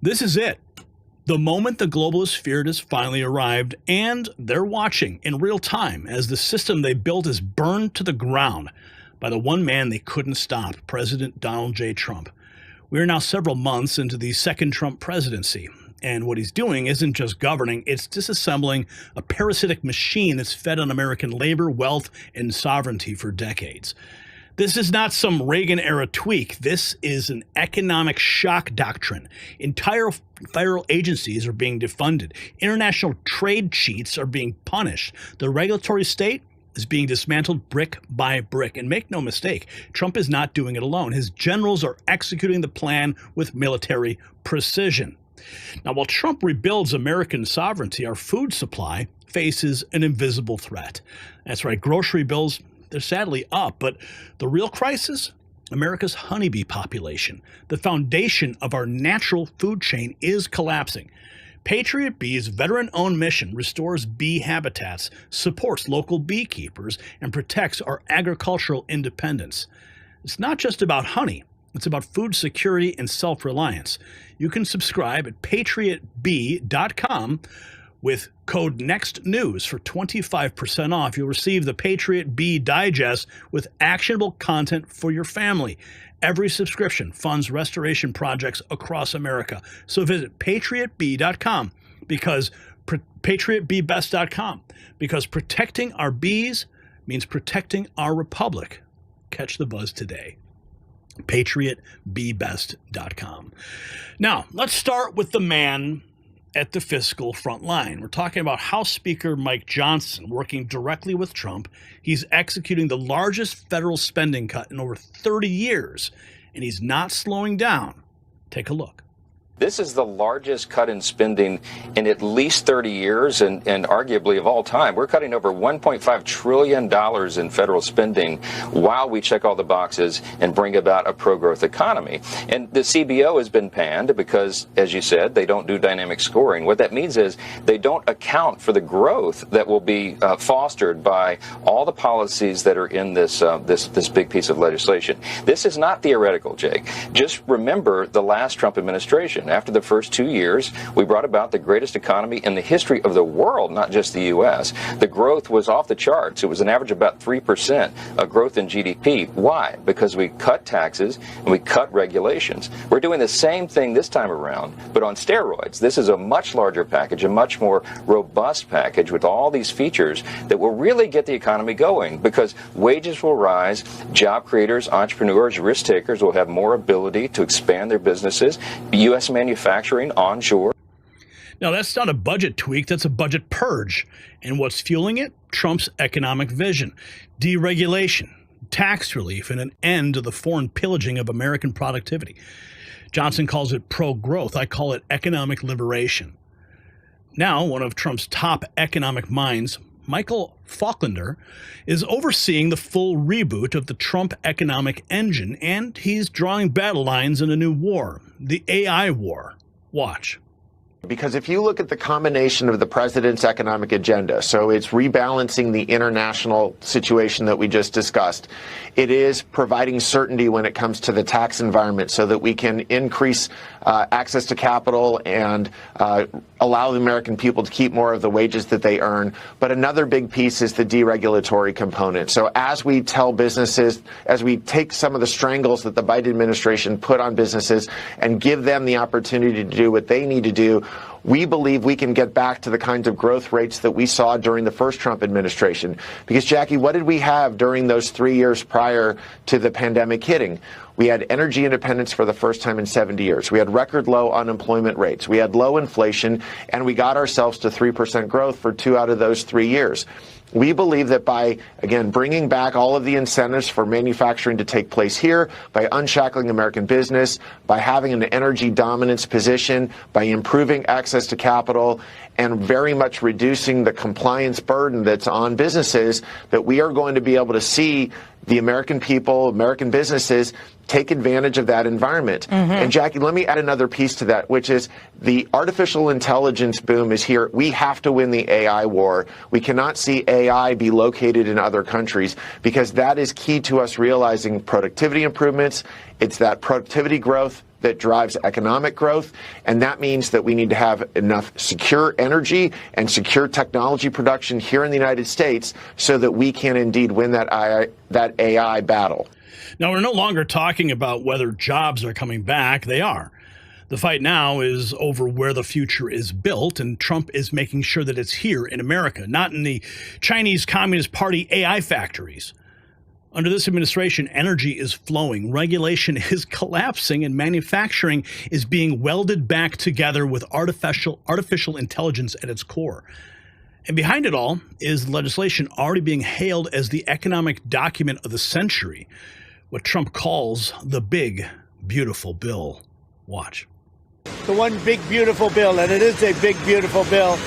This is it. The moment the globalist feared has finally arrived, and they're watching in real time as the system they built is burned to the ground by the one man they couldn't stop, President Donald J. Trump. We are now several months into the second Trump presidency, and what he's doing isn't just governing, it's disassembling a parasitic machine that's fed on American labor, wealth, and sovereignty for decades. This is not some Reagan-era tweak. This is an economic shock doctrine. Entire federal agencies are being defunded. International trade cheats are being punished. The regulatory state is being dismantled brick by brick. And make no mistake, Trump is not doing it alone. His generals are executing the plan with military precision. Now, while Trump rebuilds American sovereignty, our food supply faces an invisible threat. That's right, grocery bills, they're sadly up, but the real crisis, America's honeybee population, the foundation of our natural food chain, is collapsing. Patriot Bee's veteran-owned mission restores bee habitats, supports local beekeepers, and protects our agricultural independence. It's not just about honey. It's about food security and self-reliance. You can subscribe at patriotbee.com with code NEXTNEWS for 25% off. You'll receive the Patriot Bee Digest with actionable content for your family. Every subscription funds restoration projects across America. So visit patriotbee.com because patriotbeebest.com because protecting our bees means protecting our republic. Catch the buzz today. patriotbeebest.com. Now, let's start with the man at the fiscal front line. We're talking about House Speaker Mike Johnson working directly with Trump. He's executing the largest federal spending cut in over 30 years, and he's not slowing down. Take a look. This is the largest cut in spending in at least 30 years and arguably of all time. We're cutting over $1.5 trillion in federal spending while we check all the boxes and bring about a pro-growth economy. And the CBO has been panned because, as you said, they don't do dynamic scoring. What that means is they don't account for the growth that will be fostered by all the policies that are in this big piece of legislation. This is not theoretical, Jake. Just remember the last Trump administration. After the first 2 years, we brought about the greatest economy in the history of the world, not just the U.S. The growth was off the charts. It was an average of about 3% of growth in GDP. Why? Because we cut taxes and we cut regulations. We're doing the same thing this time around, but on steroids. This is a much larger package, a much more robust package with all these features that will really get the economy going because wages will rise, job creators, entrepreneurs, risk takers will have more ability to expand their businesses. U.S. manufacturing onshore. Now, that's not a budget tweak, that's a budget purge. And what's fueling it? Trump's economic vision, deregulation, tax relief, and an end to the foreign pillaging of American productivity. Johnson calls it pro-growth. I call it economic liberation. Now, one of Trump's top economic minds, Michael Falklander, is overseeing the full reboot of the Trump economic engine, and he's drawing battle lines in a new war, the AI war. Watch. Because if you look at the combination of the president's economic agenda, so it's rebalancing the international situation that we just discussed, it is providing certainty when it comes to the tax environment so that we can increase access to capital and allow the American people to keep more of the wages that they earn. But another big piece is the deregulatory component. So as we tell businesses, as we take some of the strangles that the Biden administration put on businesses and give them the opportunity to do what they need to do, we believe we can get back to the kinds of growth rates that we saw during the first Trump administration. Because, Jackie, what did we have during those 3 years prior to the pandemic hitting? We had energy independence for the first time in 70 years. We had record low unemployment rates. We had low inflation, and we got ourselves to 3% growth for 2 out of those 3 years. We believe that by, again, bringing back all of the incentives for manufacturing to take place here, by unshackling American business, by having an energy dominance position, by improving access to capital, and very much reducing the compliance burden that's on businesses, that we are going to be able to see the American people, American businesses, take advantage of that environment. And Jackie, let me add another piece to that, which is the artificial intelligence boom is here. We have to win the AI war. We cannot see AI be located in other countries because that is key to us realizing productivity improvements. It's that productivity growth that drives economic growth. And that means that we need to have enough secure energy and secure technology production here in the United States so that we can indeed win that AI battle. Now, we're no longer talking about whether jobs are coming back. They are. The fight now is over where the future is built, and Trump is making sure that it's here in America, not in the Chinese Communist Party AI factories. Under this administration, energy is flowing, regulation is collapsing, and manufacturing is being welded back together with artificial intelligence at its core. And behind it all is legislation already being hailed as the economic document of the century, what Trump calls the big, beautiful bill. Watch. The one big, beautiful bill, and it is a big, beautiful bill.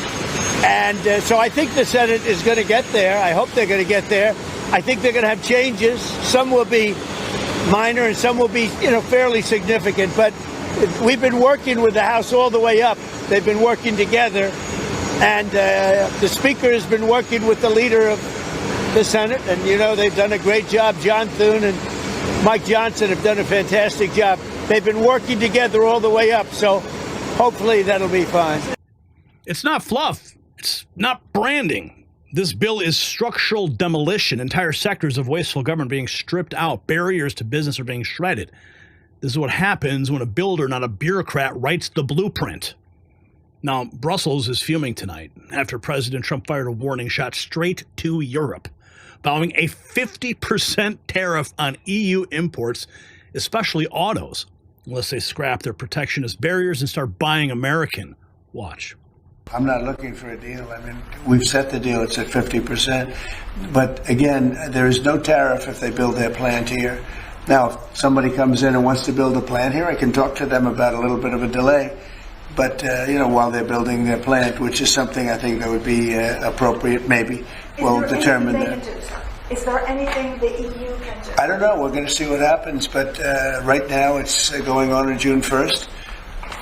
And so I think the Senate is going to get there. I hope they're going to get there. I think they're going to have changes. Some will be minor and some will be, fairly significant. But we've been working with the House all the way up. They've been working together. And the Speaker has been working with the leader of the Senate. And, they've done a great job. John Thune and Mike Johnson have done a fantastic job. They've been working together all the way up, so hopefully that'll be fine. It's not fluff. It's not branding. This bill is structural demolition. Entire sectors of wasteful government being stripped out. Barriers to business are being shredded. This is what happens when a builder, not a bureaucrat, writes the blueprint. Now, Brussels is fuming tonight after President Trump fired a warning shot straight to Europe, following a 50% tariff on EU imports, especially autos, unless they scrap their protectionist barriers and start buying American. Watch. I'm not looking for a deal. I mean, we've set the deal. It's at 50%. But again, there is no tariff if they build their plant here. Now, if somebody comes in and wants to build a plant here, I can talk to them about a little bit of a delay. But, while they're building their plant, which is something I think that would be appropriate, maybe, we'll determine that. Is there anything the EU can do? I don't know. We're going to see what happens. But right now it's going on June 1st.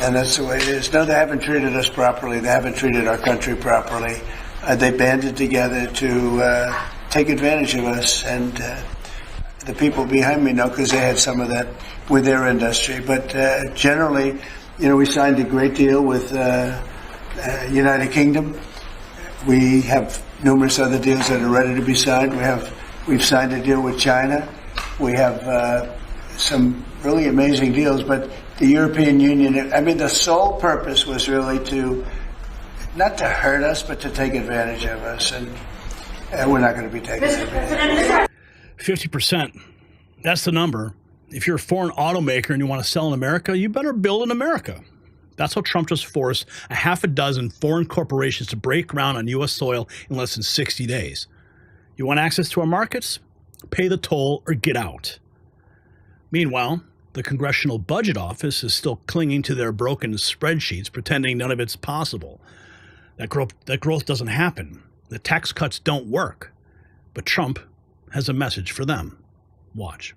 And that's the way it is. No, they haven't treated us properly. They haven't treated our country properly. They banded together to take advantage of us. And the people behind me know because they had some of that with their industry. But generally, we signed a great deal with United Kingdom. We have numerous other deals that are ready to be signed. We've signed a deal with China. We have some really amazing deals, but the European Union, the sole purpose was really not to hurt us, but to take advantage of us, and we're not going to be taking advantage. 50%. That's the number. If you're a foreign automaker and you want to sell in America, you better build in America. That's how Trump just forced a half a dozen foreign corporations to break ground on U.S. soil in less than 60 days. You want access to our markets? Pay the toll or get out. Meanwhile, the Congressional Budget Office is still clinging to their broken spreadsheets, pretending none of it's possible. That growth doesn't happen. The tax cuts don't work. But Trump has a message for them. Watch.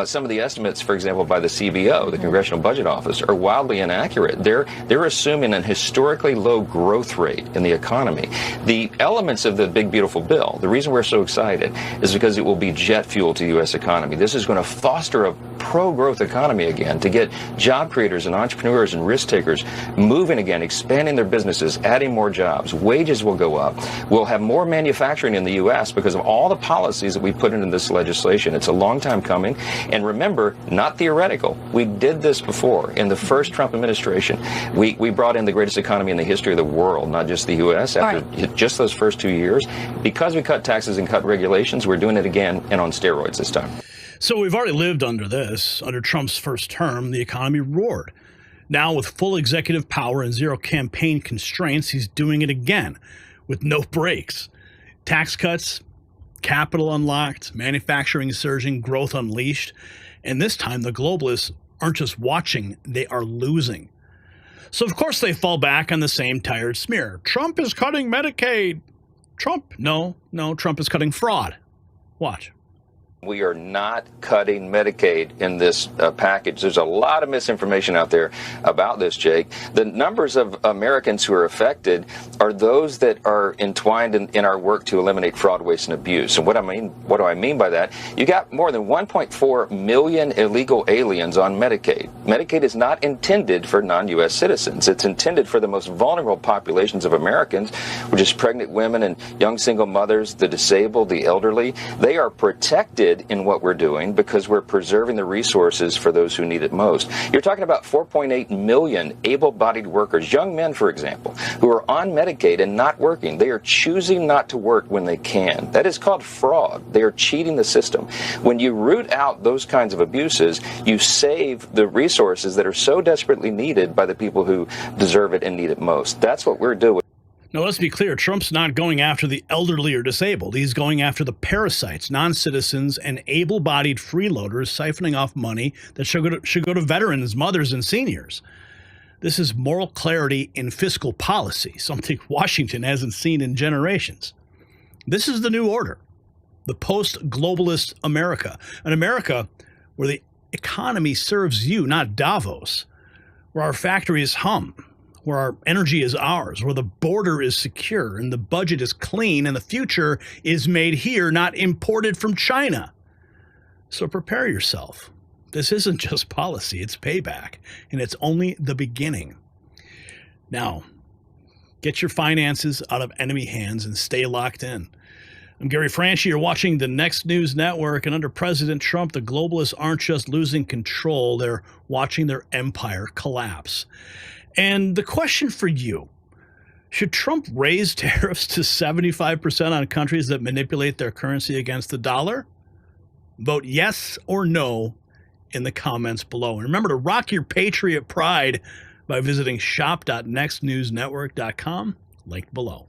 Some of the estimates, for example, by the CBO, the Congressional Budget Office, are wildly inaccurate. They're assuming an historically low growth rate in the economy. The elements of the big, beautiful bill, the reason we're so excited is because it will be jet fuel to the U.S. economy. This is going to foster a pro-growth economy again, to get job creators and entrepreneurs and risk takers moving again, expanding their businesses, adding more jobs. Wages will go up. We'll have more manufacturing in the U.S. because of all the policies that we put into this legislation. It's a long time coming. And remember, not theoretical. We did this before. In the first Trump administration, we brought in the greatest economy in the history of the world, not just the U.S. After just those first 2 years. Because we cut taxes and cut regulations, we're doing it again and on steroids this time. So we've already lived under this. Under Trump's first term, the economy roared. Now, with full executive power and zero campaign constraints, he's doing it again with no brakes. Tax cuts, capital unlocked, manufacturing surging, growth unleashed. And this time, the globalists aren't just watching, they are losing. So, of course, they fall back on the same tired smear. Trump is cutting Medicaid. Trump is cutting fraud. Watch. We are not cutting Medicaid in this package. There's a lot of misinformation out there about this, Jake. The numbers of Americans who are affected are those that are entwined in our work to eliminate fraud, waste, and abuse. And what do I mean by that? You got more than 1.4 million illegal aliens on Medicaid. Medicaid is not intended for non-U.S. citizens. It's intended for the most vulnerable populations of Americans, which is pregnant women and young single mothers, the disabled, the elderly. They are protected in what we're doing because we're preserving the resources for those who need it most. You're talking about 4.8 million able-bodied workers, young men, for example, who are on Medicaid and not working. They are choosing not to work when they can. That is called fraud. They are cheating the system. When you root out those kinds of abuses, you save the resources that are so desperately needed by the people who deserve it and need it most. That's what we're doing. Now, let's be clear. Trump's not going after the elderly or disabled. He's going after the parasites, non-citizens, and able-bodied freeloaders siphoning off money that should go to veterans, mothers, and seniors. This is moral clarity in fiscal policy, something Washington hasn't seen in generations. This is the new order, the post-globalist America, an America where the economy serves you, not Davos, where our factories hum, where our energy is ours, where the border is secure and the budget is clean and the future is made here, not imported from China. So prepare yourself. This isn't just policy, it's payback, and it's only the beginning. Now, get your finances out of enemy hands and stay locked in. I'm Gary Franchi. You're watching the Next News Network, and under President Trump, the globalists aren't just losing control, they're watching their empire collapse. And the question for you, should Trump raise tariffs to 75% on countries that manipulate their currency against the dollar? Vote yes or no in the comments below. And remember to rock your patriot pride by visiting shop.nextnewsnetwork.com, linked below.